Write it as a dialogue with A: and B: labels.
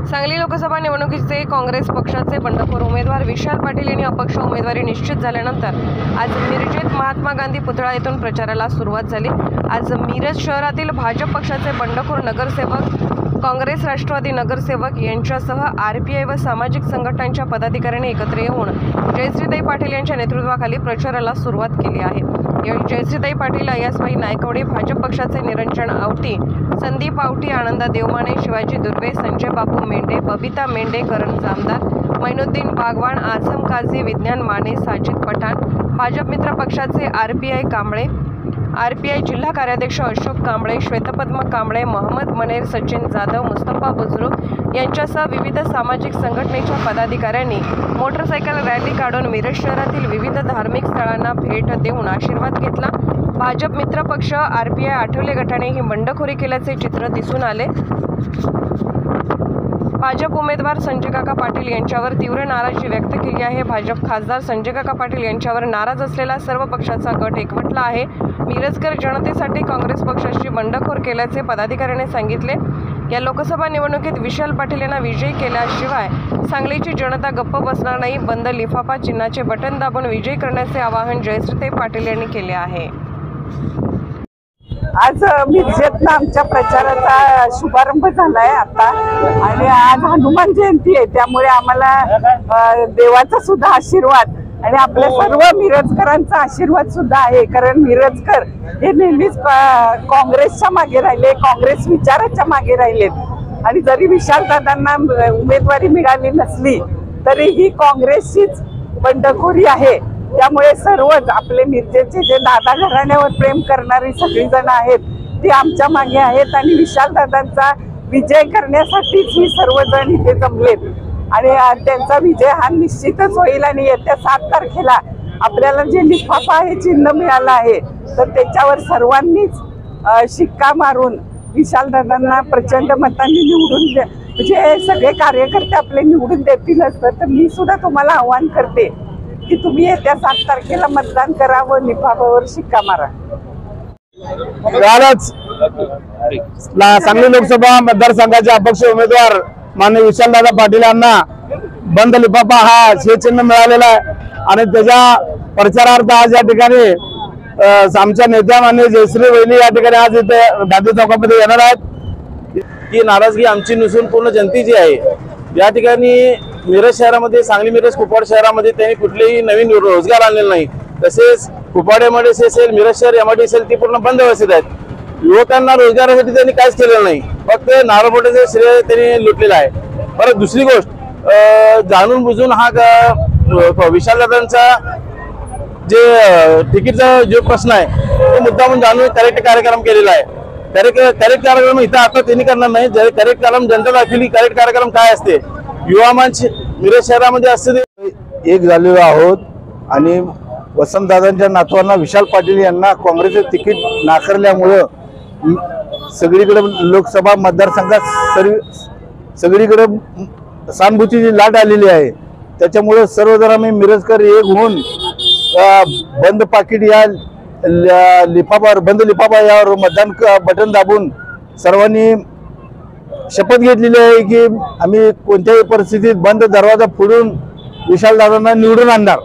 A: सांगली लोकसभा निवडणुकीचे काँग्रेस पक्षाचे बंडखोर उमेदवार विशाल पाटील यांनी अपक्ष उमेदवारी निश्चित झाल्यानंतर आज मिरजेत महात्मा गांधी पुतळा येथून प्रचाराला सुरुवात झाली। आज मिरज शहरातील भाजप पक्षाचे बंडखोर नगरसेवक, काँग्रेस राष्ट्रवादी नगरसेवक यांच्यासह आरपीआय व सामाजिक संघटनांच्या पदाधिकाऱ्यांनी एकत्र येऊन जयश्रीताई पाटील यांच्या नेतृत्वाखाली प्रचाराला सुरुवात केली आहे। यावेळी जयश्रीताई पाटील, अय्यासबाई नायकवडे, भाजप पक्षाचे निरंजन आवटी, संदीप आवटी, आनंदा देवमाने, शिवाजी दुर्वे, संजय बापू मेंढे, बबिता मेंढे, करण जामदार, मैनुद्दीन बागवान, आझम काझी, विज्ञान माने, साजिद पठाण, भाजप मित्र पक्षाचे आरपीआय जिल्हा कार्याध्यक्ष अशोक कांबळे, श्वेतपद्म कांबळे, मोहम्मद मनेर, सचिन जाधव, मुस्तफा बुजुर्ग यांच्यासह विविध सामाजिक संघटनेच्या पदाधिकाऱ्यांनी मोटरसायकल रॅली काढून मिरज शहरातील विविध धार्मिक स्थळांना भेट देऊन आशीर्वाद घेतला। भाजप मित्र पक्ष आरपीआय आठवले गटाने ही बंडखोरी केल्याचे चित्र दिसून आले। भाजप उमेदवार संजय काका पाटील यांच्यावर तीव्र नाराजी व्यक्त केली आहे। भाजप खासदार संजय काका पाटील यांच्यावर नाराज असलेला सर्व पक्षाचा गट एकवटला आहे। मिरजकर जनतेसाठी काँग्रेस पक्षाची बंडखोर केल्याचे पदाधिकाऱ्यांनी सांगितले। या लोकसभा निवडणुकीत विशाल पाटील यांना विजयी केल्याशिवाय सांगलीची जनता गप्प बसणार नाही। बंद लिफाफा चिन्हाचे बटन दाबून विजयी करण्याचे आवाहन जयश्रीताई पाटील यांनी केले आहे।
B: आज मिरजेतनं आमच्या प्रचाराचा शुभारंभ झालाय आता, आणि आज हनुमान जयंती आहे, त्यामुळे आम्हाला देवाचा सुद्धा आशीर्वाद आणि आपल्या सर्व मिरजकरांचा आशीर्वाद सुद्धा आहे। कारण मिरजकर हे नेहमीच काँग्रेसच्या मागे राहिले, काँग्रेस विचाराच्या मागे राहिलेत, आणि जरी विशालदादांना उमेदवारी मिळाली नसली तरी ही काँग्रेसचीच बंडखोरी आहे। त्यामुळे सर्वच आपले मिरजेचे जे दादा घराण्यावर प्रेम करणारी सगळी जण आहेत ती आमच्या मागे आहेत, आणि विशालदादांचा विजय करण्यासाठीच ही सर्वजण इथे जमलेत, आणि त्यांचा विजय हा निश्चितच होईल। आणि येत्या 7 तारखेला आपल्याला जे लिफाफा हे चिन्ह मिळालं आहे तर त्याच्यावर सर्वांनीच शिक्का मारून विशालदादांना प्रचंड मतांनी निवडून म्हणजे सगळे कार्यकर्ते आपले निवडून देतीलच। तर मी सुद्धा तुम्हाला आवाहन करते की तुम्ही येत्या 7 तारखेला मतदान करा व लिफाफ्यावर शिक्का मारा।
C: सांगली लोकसभा मतदारसंघाचे अपक्ष उमेदवार माननीय विशालदादा पाटील यांना बंद लिफाफा हा हे चिन्ह मिळालेला आहे, आणि त्याच्या प्रचारार्थ आज या ठिकाणी आमच्या नेत्या माननीय जयश्री वहिनी या ठिकाणी आज इथे गांधी चौकामध्ये येणार आहेत।
D: ही नाराजगी आमची नसून पूर्ण जनतेची आहे। या ठिकाणी मिरज शहरामध्ये, सांगली मिरज कुपवाड शहरामध्ये त्यांनी कुठलेही नवीन रोजगार आणलेला नाही। तसेच कुपवाड एमआयडीसी असेल, मिरज शहर एमआयडीसी असेल, ती पूर्ण बंद व्यवस्थित आहेत। युवकांना रोजगारासाठी त्यांनी काहीच केलेलं नाही, फक्त नारळपोटाचे श्रेय त्यांनी लुटलेलं आहे। परत दुसरी गोष्ट, जाणून बुजून हा विशालदादांचा जे तिकीटचा जो प्रश्न आहे तो मुद्दामून जाणून करेक्ट कार्यक्रम केलेला आहे। करेक्ट कार्यक्रम इथं आता त्यांनी करणार नाही, जरी करेक्ट कार्यक्रम जनता दाखवली। करेक्ट कार्यक्रम काय असते, युवा मंच मिरज शहरामध्ये असते
C: एक झालेलो आहोत, आणि वसंतदादांच्या नातवांना विशाल पाटील यांना काँग्रेसचे तिकीट नाकारल्यामुळं सगळीकडे लोकसभा मतदारसंघात सगळीकडे सहानुभूतीची लाट आलेली आहे। त्याच्यामुळे सर्वजण आम्ही मिरजकर एक होऊन बंद पाकिट या लिफाफावर, बंद लिफाफा यावर मतदान बटन दाबून सर्वांनी शपथ घेतलेली आहे की आम्ही कोणत्याही परिस्थितीत बंद दरवाजा फोडून विशालदादांना निवडून आणणार।